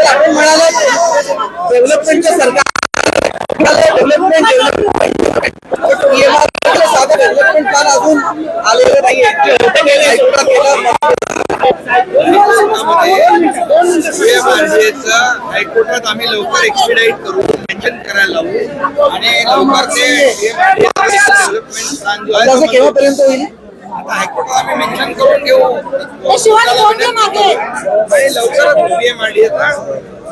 आपण म्हणाला डेव्हलपमेंटच्या सरकार डेव्हलपमेंट साधा डेव्हलपमेंट प्लॅन अजून आलेलं नाहीये. हायकोर्टात आम्ही लवकर एक्सपिडाईट करू, मेन्शन करायला लावू आणि लवकर ते डेव्हलपमेंट प्लॅन जो आहे केव्हापर्यंत होईल? आता हायकोर्टात आम्ही मेन्शन करून घेऊ आणि लवकरच पीएमआरडीएचा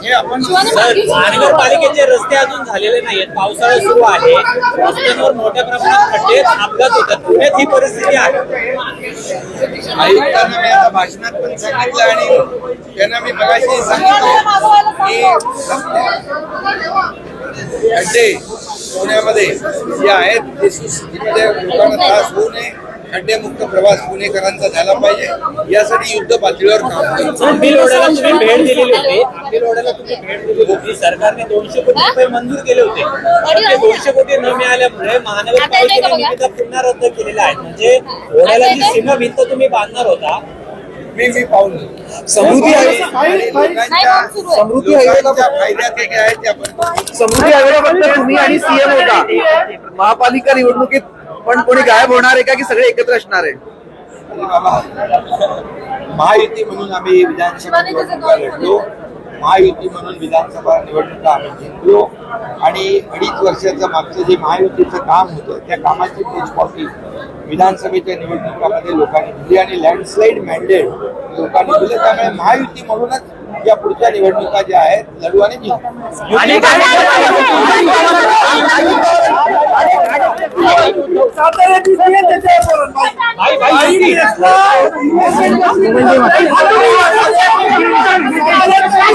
हे आपण महानगरपालिकेचे रस्ते अजून झालेले नाहीत. पावसाळा सुरू आहे, रस्त्यांवर मोठ्या प्रमाणात खड्डे अपघात होतात. पुण्यात ही परिस्थिती आहे. आयुक्तांना मी आता भाषणात पण सांगितलं आणि त्यांना मी मगाशी सांगितलं की खड्डे पुण्यामध्ये जे आहेत ते सुस्थितीमध्ये लोकांना त्रास होऊ नये, खड्डेमुक्त प्रवास पुणेकरांचा झाला पाहिजे यासाठी युद्ध पातळीवर काम करतो. आंबीलवाड्याला तुम्ही भेट दिलेली होती. आंबीलवाड्याला तुम्ही भेट दिलेली होती. सरकारने 200 कोटी रुपये मंजूर केले होते. ते 200 कोटी न मिळाल्यामुळे महानगरपालिकेने निविदा पुन्हा रद्द केलेल्या आहेत. म्हणजे ओढ्याला जी सीमा भिंत तुम्ही बांधणार होता मी पाहून समृद्धी आयोगाबद्दल तुम्ही आणि सीएम होता. महापालिका निवडणुकीत पण कोणी गायब होणार आहे का की सगळे एकत्र असणार आहे? महायुती म्हणून आम्ही विधानसभा निवडणुका लढलो, महायुती म्हणून विधानसभा निवडणुका आम्ही जिंकलो आणि 2.5 वर्षाचं मागचं जे महायुतीचं काम होतं त्या कामाची पोचपावती विधानसभेच्या निवडणुकामध्ये लोकांनी दिली आणि लँडस्लाईड मॅन्डेट लोकांनी दिलं. त्यामुळे महायुती म्हणूनच या पुढच्या निवडणुका ज्या आहेत लढू आणि जिंकू. भाई